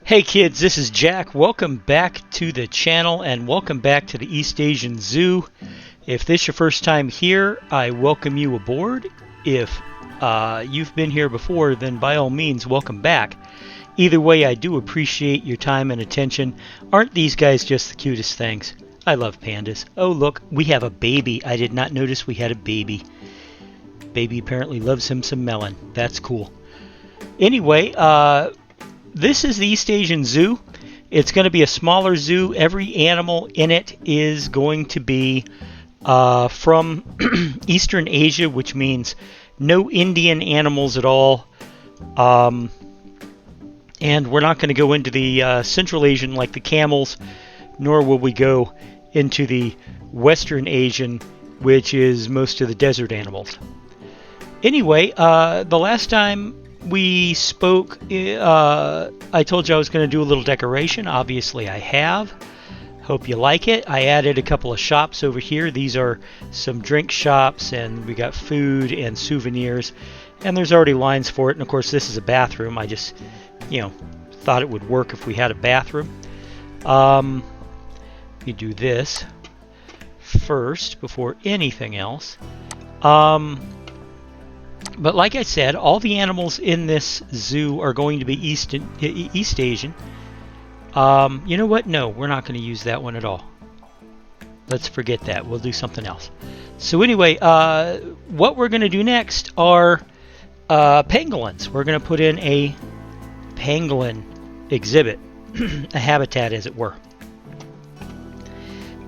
Hey kids, this is Jack. Welcome back to the channel and welcome back to the East Asian Zoo. If this is your first time here, I welcome you aboard. If you've been here before, then by all means, welcome back. Either way, I do appreciate your time and attention. Aren't these guys just the cutest things? I love pandas. Oh look, we have a baby. I did not notice we had a baby. Baby apparently loves him some melon. That's cool. Anyway, this is the East Asian Zoo. It's going to be a smaller zoo. Every animal in it is going to be from Eastern Asia, which means no Indian animals at all. And we're not going to go into the Central Asian like the camels, nor will we go into the Western Asian, which is most of the desert animals. Anyway, the last time we spoke, I told you I was going to do a little decoration. Obviously I have. Hope you like it. I added a couple of shops over here. These are some drink shops, and we got food and souvenirs, and there's already lines for it. And of course this is a bathroom. I just, thought it would work if we had a bathroom. You do this first before anything else. But like I said, all the animals in this zoo are going to be East Asian. You know what? No, we're not going to use that one at all. Let's forget that. We'll do something else. So anyway, what we're going to do next are pangolins. We're going to put in a pangolin exhibit, a habitat as it were.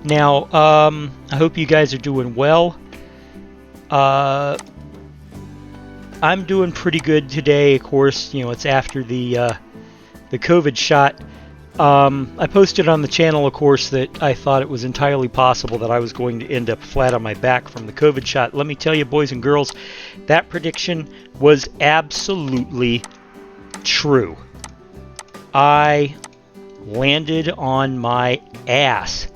Now, I hope you guys are doing well. I'm doing pretty good today. Of course, it's after the COVID shot. I posted on the channel, of course, that I thought it was entirely possible that I was going to end up flat on my back from the COVID shot. Let me tell you, boys and girls, that prediction was absolutely true. I landed on my ass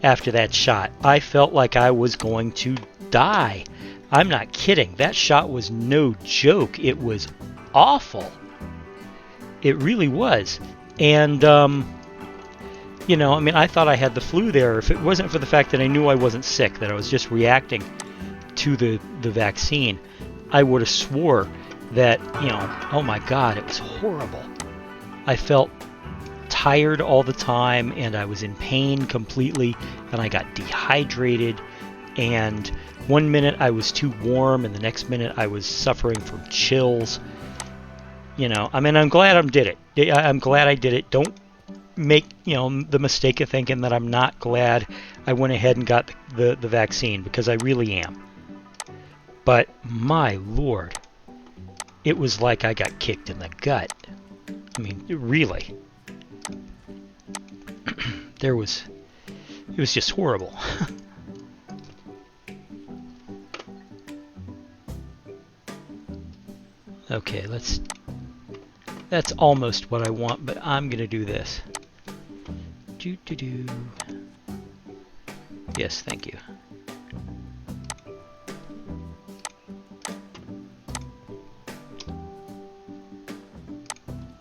after that shot. I felt like I was going to die. I'm not kidding. That shot was no joke. It was awful. It really was. And, I thought I had the flu there. If it wasn't for the fact that I knew I wasn't sick, that I was just reacting to the vaccine, I would have swore that, oh my God, it was horrible. I felt tired all the time, and I was in pain completely, and I got dehydrated, and one minute I was too warm, and the next minute I was suffering from chills. I'm glad I did it. I'm glad I did it. Don't make, the mistake of thinking that I'm not glad I went ahead and got the vaccine, because I really am. But, my Lord, it was like I got kicked in the gut. I mean, really. It was just horrible. Okay, that's almost what I want, but I'm gonna do this. Yes, thank you.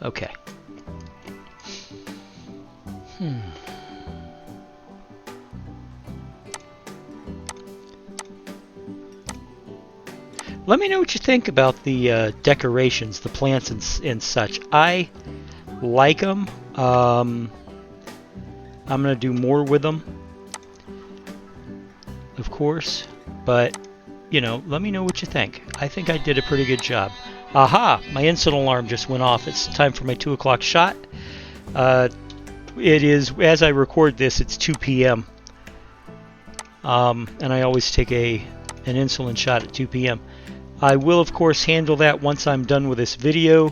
Okay. Let me know what you think about the decorations, the plants and such. I like them. I'm going to do more with them, of course. But, let me know what you think. I think I did a pretty good job. Aha! My insulin alarm just went off. It's time for my 2 o'clock shot. It is, as I record this, it's 2 p.m. And I always take an insulin shot at 2 p.m. I will, of course, handle that once I'm done with this video.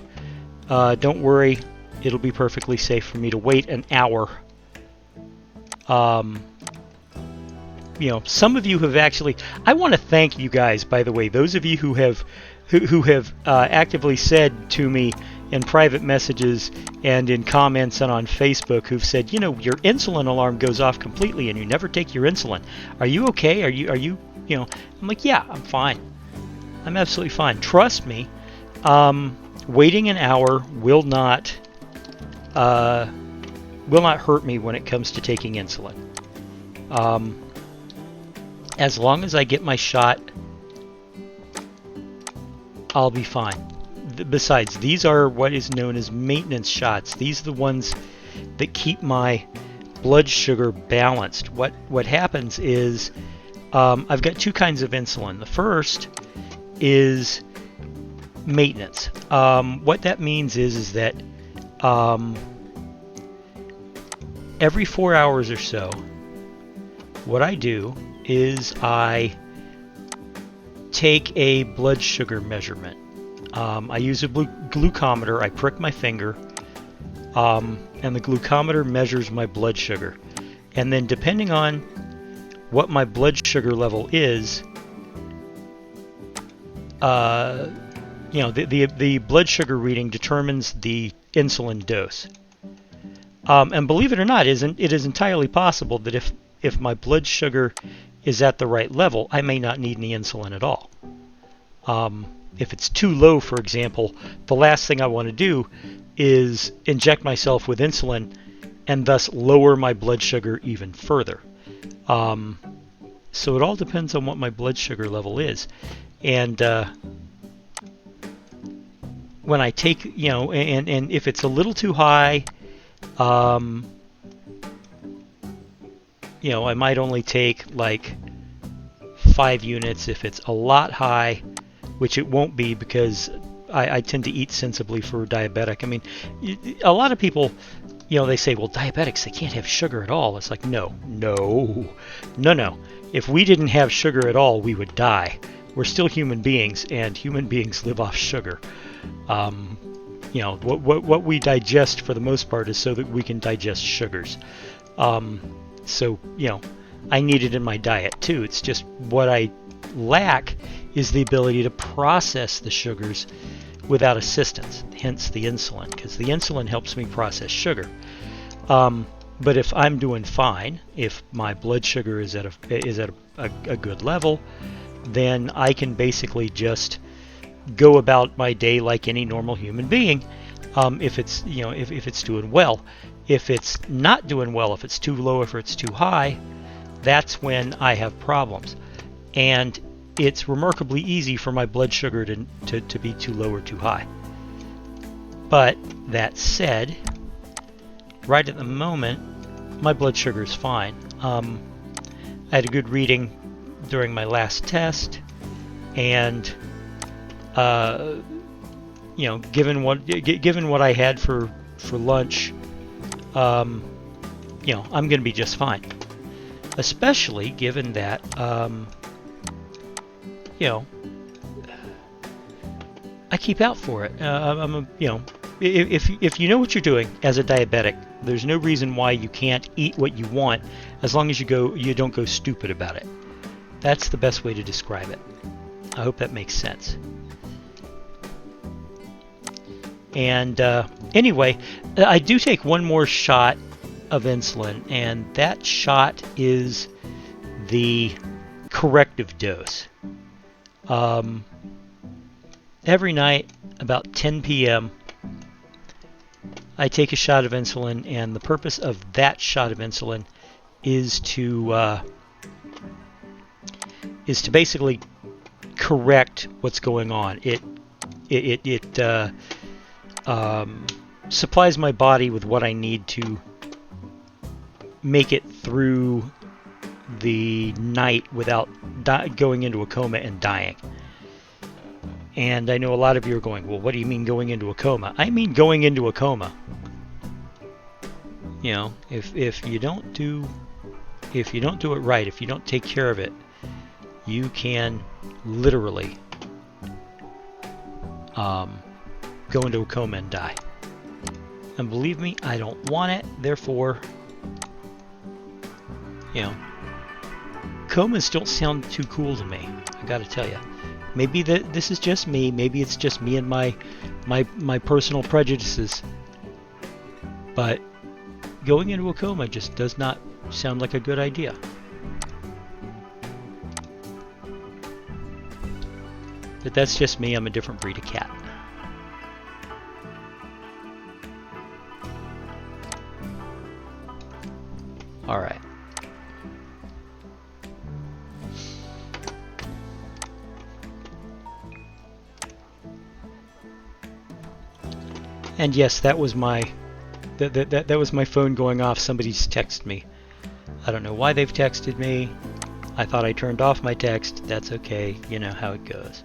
Don't worry, it'll be perfectly safe for me to wait an hour. Some of you have actually... I want to thank you guys, by the way, those of you who have actively said to me in private messages and in comments and on Facebook, who've said, your insulin alarm goes off completely and you never take your insulin. Are you okay? Are you I'm like, yeah, I'm fine. I'm absolutely fine. Trust me, waiting an hour will not will not hurt me when it comes to taking insulin. As long as I get my shot, I'll be fine. Besides, these are what is known as maintenance shots. These are the ones that keep my blood sugar balanced. What happens is I've got two kinds of insulin. The first is maintenance. What that means is that every 4 hours or so, what I do is I take a blood sugar measurement. I use a glucometer. I prick my finger, and the glucometer measures my blood sugar. And then depending on what my blood sugar level is, the blood sugar reading determines the insulin dose. And believe it or not, it is entirely possible that if my blood sugar is at the right level, I may not need any insulin at all. If it's too low, for example, the last thing I want to do is inject myself with insulin and thus lower my blood sugar even further. So it all depends on what my blood sugar level is. And when I take, and if it's a little too high, I might only take like 5 units. If it's a lot high, which it won't be because I tend to eat sensibly for diabetic. I mean, a lot of people, they say, well, diabetics, they can't have sugar at all. It's like, no. If we didn't have sugar at all, we would die. We're still human beings, and human beings live off sugar. What we digest for the most part is so that we can digest sugars. So I need it in my diet too. It's just what I lack is the ability to process the sugars without assistance, hence the insulin, because the insulin helps me process sugar. But if I'm doing fine, if my blood sugar is at a good level, then I can basically just go about my day like any normal human being. If it's if it's doing well. If it's not doing well, if it's too low, if it's too high, that's when I have problems. And it's remarkably easy for my blood sugar to be too low or too high. But that said, right at the moment, my blood sugar is fine. I had a good reading during my last test, and given what I had for lunch, I'm going to be just fine. Especially given that, I keep out for it. If you know what you're doing as a diabetic, there's no reason why you can't eat what you want, as long as you don't go stupid about it. That's the best way to describe it. I hope that makes sense. And anyway, I do take one more shot of insulin, and that shot is the corrective dose. Every night, about 10 p.m., I take a shot of insulin, and the purpose of that shot of insulin is to basically correct what's going on. It supplies my body with what I need to make it through the night without going into a coma and dying. And I know a lot of you are going, well, what do you mean going into a coma? I mean going into a coma. If you don't do it right, if you don't take care of it, you can literally go into a coma and die. And believe me, I don't want it. Therefore, comas don't sound too cool to me. I gotta tell you. Maybe this is just me. Maybe it's just me and my personal prejudices. But going into a coma just does not sound like a good idea. But that's just me. I'm a different breed of cat. All right. And yes, that was my that was my phone going off. Somebody's texted me. I don't know why they've texted me. I thought I turned off my text. That's okay. You know how it goes.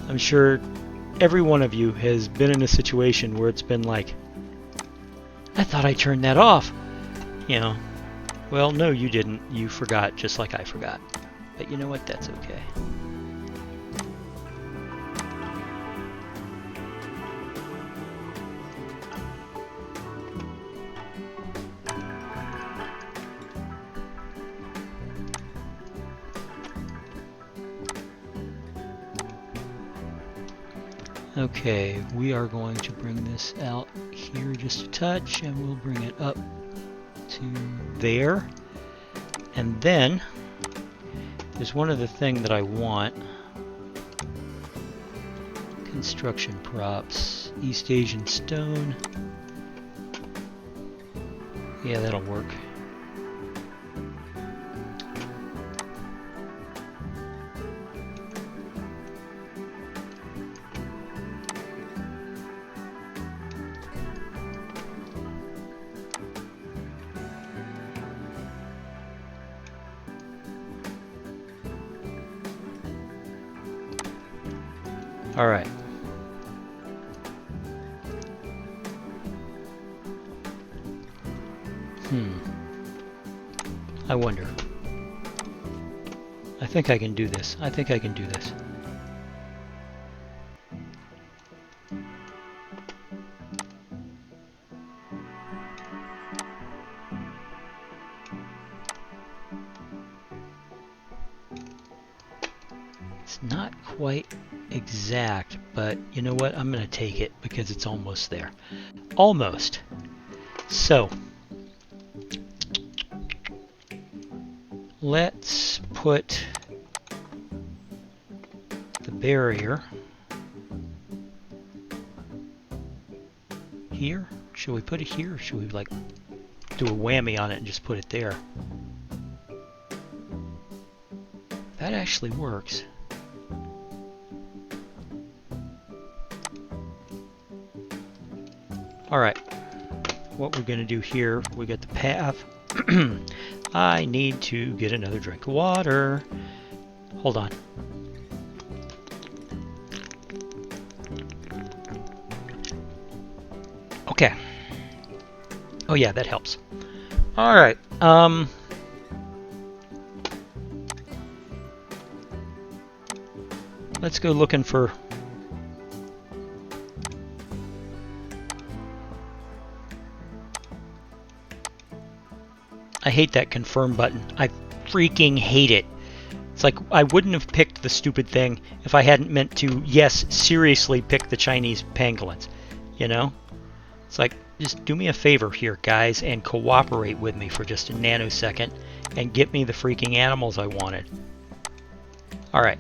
I'm sure every one of you has been in a situation where it's been like, I thought I turned that off. You know, well, no, you didn't. You forgot, just like I forgot. But you know what? That's okay. Okay, we are going to bring this out here just a touch, and we'll bring it up to there. And then there's one other thing that I want. Construction props, East Asian stone. Yeah, that'll work. All right. I wonder. I think I can do this. I think I can do this. It's not quite exact, but you know what? I'm going to take it because it's almost there. Almost. So, let's put the barrier here. Should we put it here, or should we like do a whammy on it and just put it there? That actually works. Alright, what we're going to do here, we got the path. I need to get another drink of water. Hold on. Okay. Oh yeah, that helps. Alright, let's go looking for... I hate that confirm button. I freaking hate it. It's like I wouldn't have picked the stupid thing if I hadn't meant to, yes, seriously pick the Chinese pangolins. You know? It's like, just do me a favor here, guys, and cooperate with me for just a nanosecond and get me the freaking animals I wanted. Alright.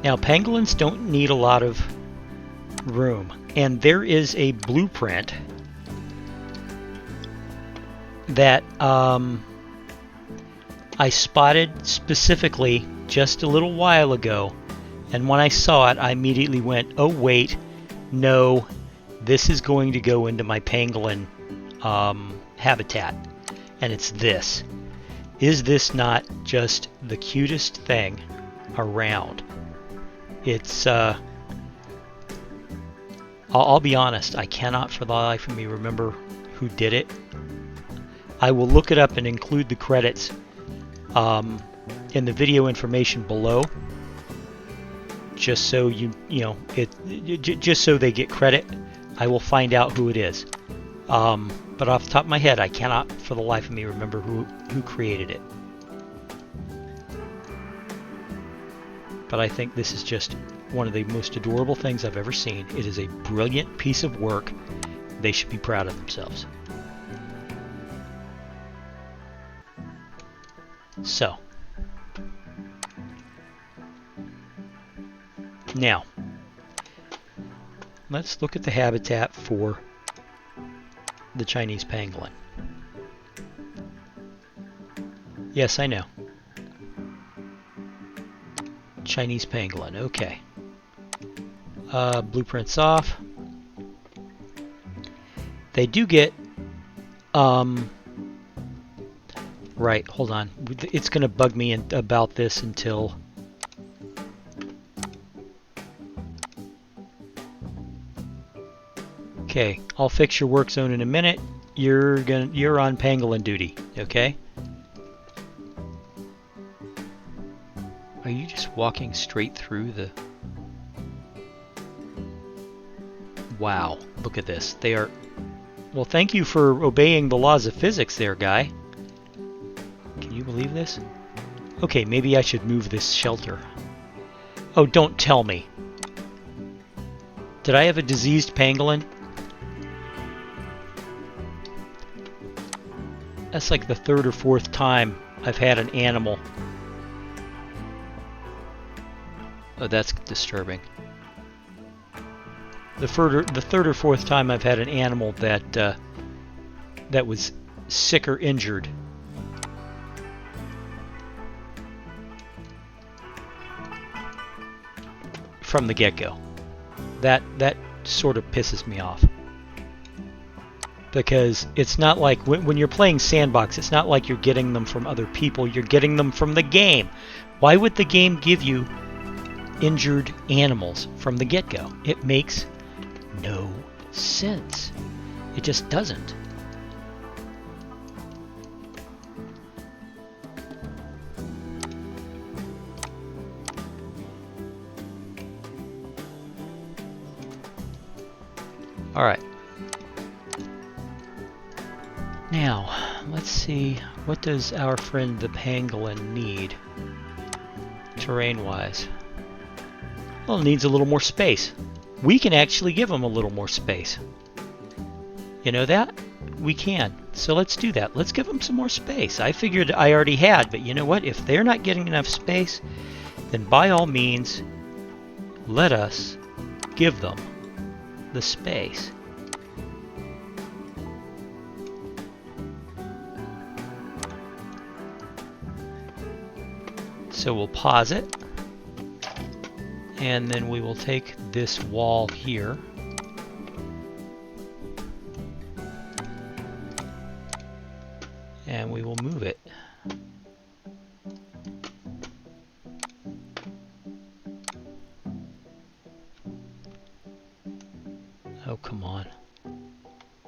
Now, pangolins don't need a lot of room, and there is a blueprint that I spotted specifically just a little while ago, and when I saw it I immediately went, oh wait, no, this is going to go into my pangolin habitat, and it's this. Is this not just the cutest thing around? It's I'll be honest, I cannot for the life of me remember who did it. I will look it up and include the credits in the video information below, just so you know just so they get credit. I will find out who it is, but off the top of my head, I cannot for the life of me remember who created it. But I think this is just one of the most adorable things I've ever seen. It is a brilliant piece of work. They should be proud of themselves. So, now, let's look at the habitat for the Chinese pangolin. Yes, I know. Chinese pangolin, okay. Blueprints off. They do get, right, hold on. It's going to bug me about this until... Okay, I'll fix your work zone in a minute. You're on pangolin duty, okay? Are you just walking straight through the... Wow, look at this. They are... Well, thank you for obeying the laws of physics there, guy. Can you believe this? Okay, maybe I should move this shelter. Oh, don't tell me. Did I have a diseased pangolin? That's like the third or fourth time I've had an animal. Oh, that's disturbing. The third or fourth time I've had an animal that that was sick or injured. From the get-go. That sort of pisses me off. Because it's not like when you're playing sandbox, it's not like you're getting them from other people, you're getting them from the game. Why would the game give you injured animals from the get-go? It makes no sense. It just doesn't. All right. Now, let's see, what does our friend the pangolin need, terrain-wise? Well, it needs a little more space. We can actually give him a little more space. You know that? We can. So let's do that. Let's give him some more space. I figured I already had, but you know what? If they're not getting enough space, then by all means, let us give them the space. So we'll pause it, and then we will take this wall here, and we will move it. Oh, come on.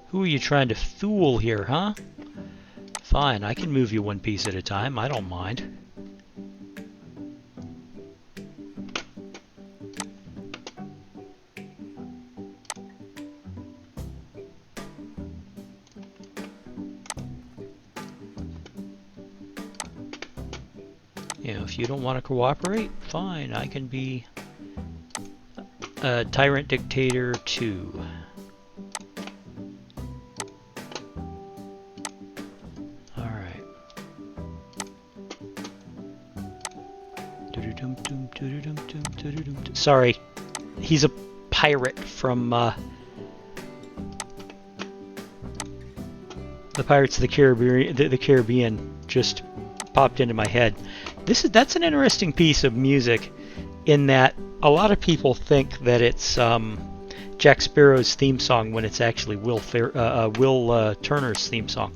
Who are you trying to fool here, huh? Fine, I can move you one piece at a time. I don't mind. You know, if you don't want to cooperate, fine, I can be a Tyrant Dictator 2. Alright. Sorry, he's a pirate from the Pirates of the Caribbean. The Caribbean just popped into my head. That's an interesting piece of music, in that a lot of people think that it's Jack Sparrow's theme song when it's actually Will Turner's theme song.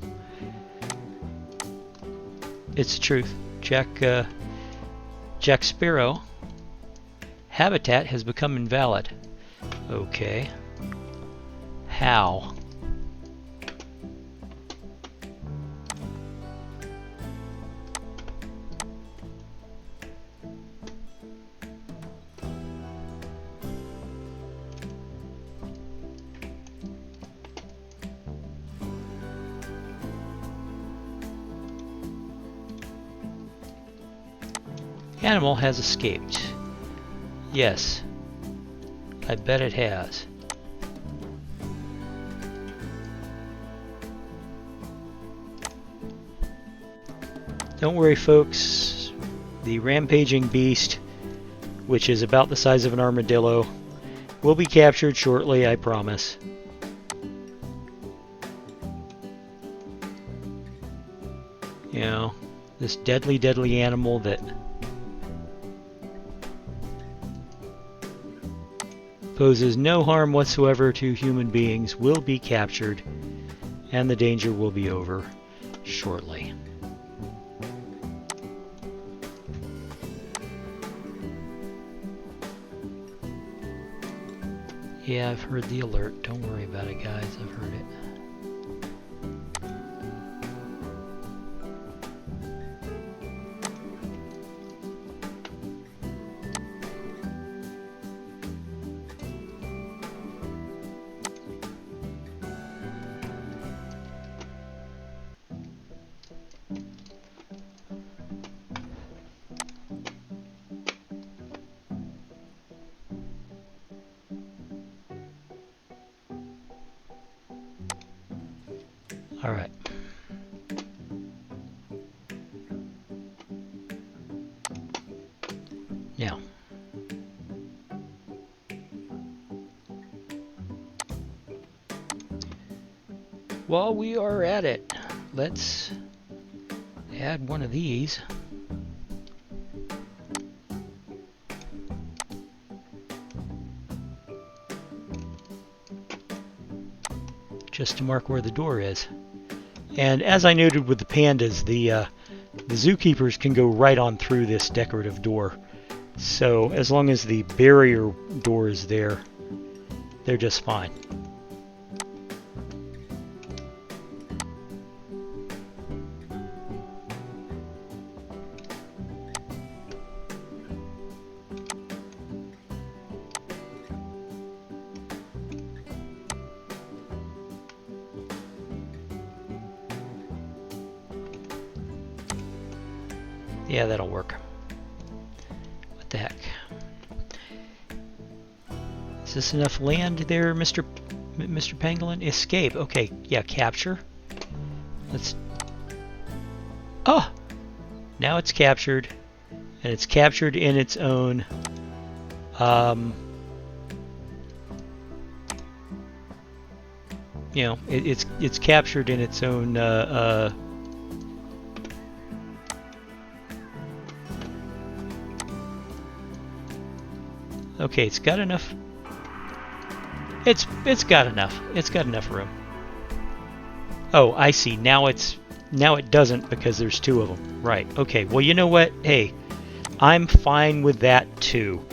It's the truth. Jack Sparrow habitat has become invalid. Okay. How? Animal has escaped. Yes, I bet it has. Don't worry, folks. The rampaging beast, which is about the size of an armadillo, Will be captured shortly, I promise. You know, this deadly, deadly animal that poses no harm whatsoever to human beings will be captured, and the danger will be over shortly. Yeah, I've heard the alert. Don't worry about it, guys. I've heard it. All right. Now, while we are at it, let's add one of these. Just to mark where the door is. And as I noted with the pandas, the zookeepers can go right on through this decorative door. So as long as the barrier door is there, they're just fine. Yeah, that'll work. What the heck? Is this enough land there, Mr. Pangolin? Escape. Okay, yeah, capture. Let's... Oh! Now it's captured. And it's captured in its own... you know, it's captured in its own... Okay, it's got enough. It's got enough. It's got enough room. Oh, I see. Now it doesn't because there's two of them. Right. Okay. Well, you know what? Hey, I'm fine with that too.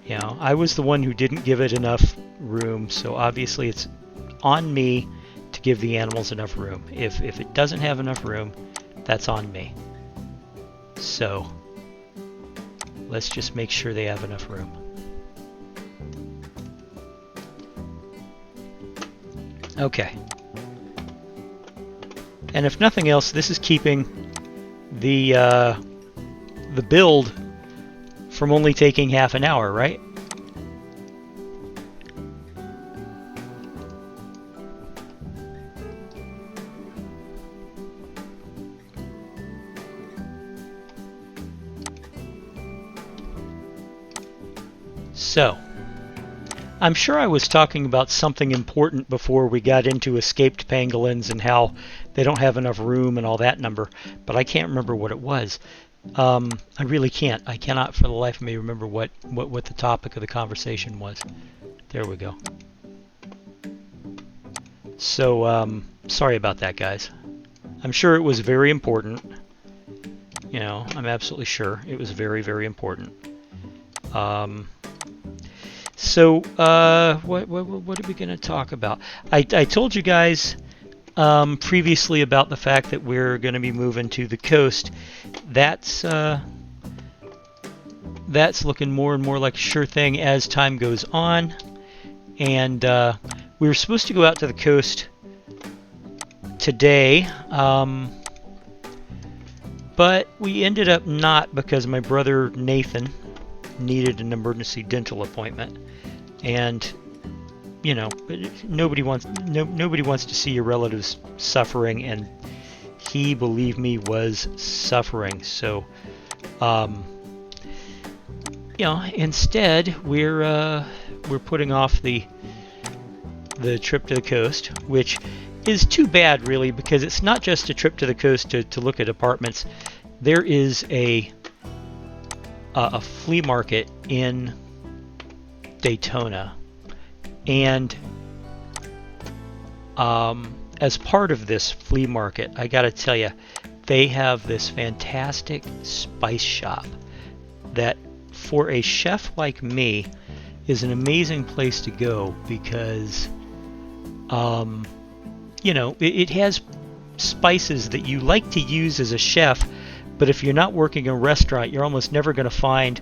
You know, I was the one who didn't give it enough room, so obviously it's on me to give the animals enough room. If it doesn't have enough room, that's on me. So, let's just make sure they have enough room. Okay. And if nothing else, this is keeping the build from only taking half an hour, right? So, I'm sure I was talking about something important before we got into escaped pangolins and how they don't have enough room and all that number, but I can't remember what it was. I really can't. I cannot for the life of me remember what the topic of the conversation was. There we go. So, sorry about that, guys. I'm sure it was very important. You know, I'm absolutely sure it was very, very important. So, what are we going to talk about? I told you guys previously about the fact that we're going to be moving to the coast. That's looking more and more like a sure thing as time goes on. And we were supposed to go out to the coast today, but we ended up not because my brother Nathan needed an emergency dental appointment, and you know, nobody wants to see your relatives suffering, and he, believe me, was suffering. So instead we're putting off the trip to the coast, which is too bad really, because it's not just a trip to the coast to look at apartments. There is a flea market in Daytona, and as part of this flea market, I gotta tell you, they have this fantastic spice shop that, for a chef like me, is an amazing place to go, because it has spices that you like to use as a chef, but if you're not working in a restaurant, you're almost never going to find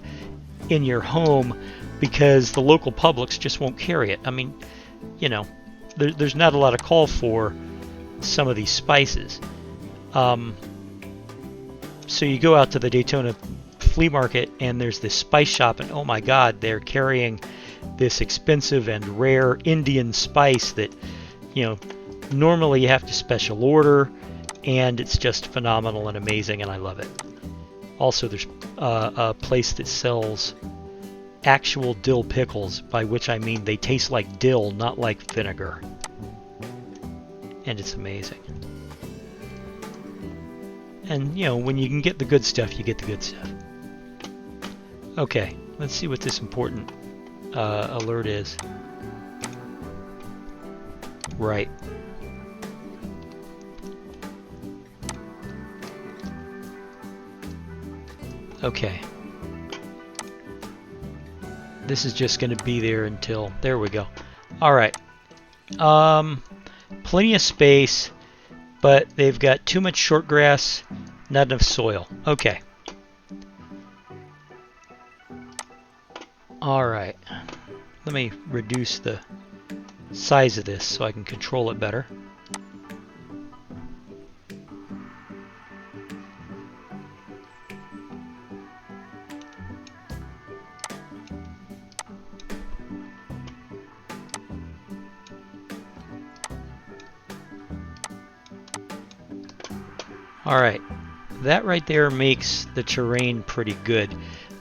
in your home, because the local Publix just won't carry it. I mean, there's not a lot of call for some of these spices. So you go out to the Daytona flea market, and there's this spice shop, and oh my God, they're carrying this expensive and rare Indian spice that, normally you have to special order, and it's just phenomenal and amazing, and I love it. Also, there's a place that sells actual dill pickles, by which I mean they taste like dill, not like vinegar. And it's amazing. And, when you can get the good stuff, you get the good stuff. Okay, let's see what this important alert is. Right. Okay. This is just going to be there until... There we go. Alright. Plenty of space, but they've got too much short grass, not enough soil. Okay. Alright. Let me reduce the size of this so I can control it better. Alright, that right there makes the terrain pretty good.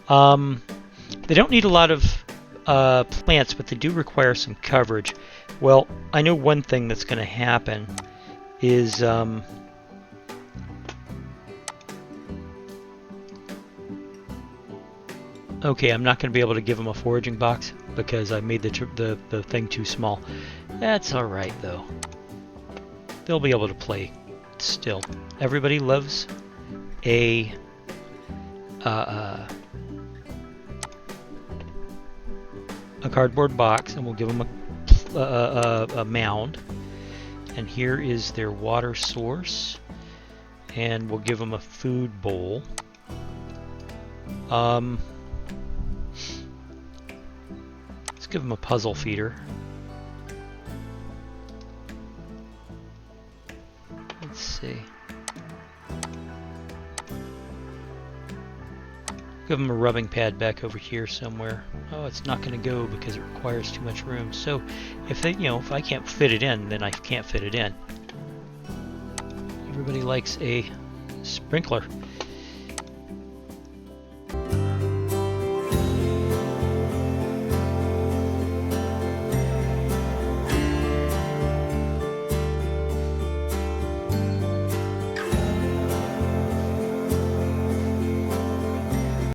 They don't need a lot of plants, but they do require some coverage. Well, I know one thing that's going to happen is okay, I'm not going to be able to give them a foraging box because I made the thing too small. That's alright though. They'll be able to play still. Everybody loves a cardboard box, and we'll give them a mound. And here is their water source, and we'll give them a food bowl. Let's give them a puzzle feeder. Let's see. Give them a rubbing pad back over here somewhere. Oh, it's not going to go because it requires too much room. So if they, if I can't fit it in, then I can't fit it in. Everybody likes a sprinkler.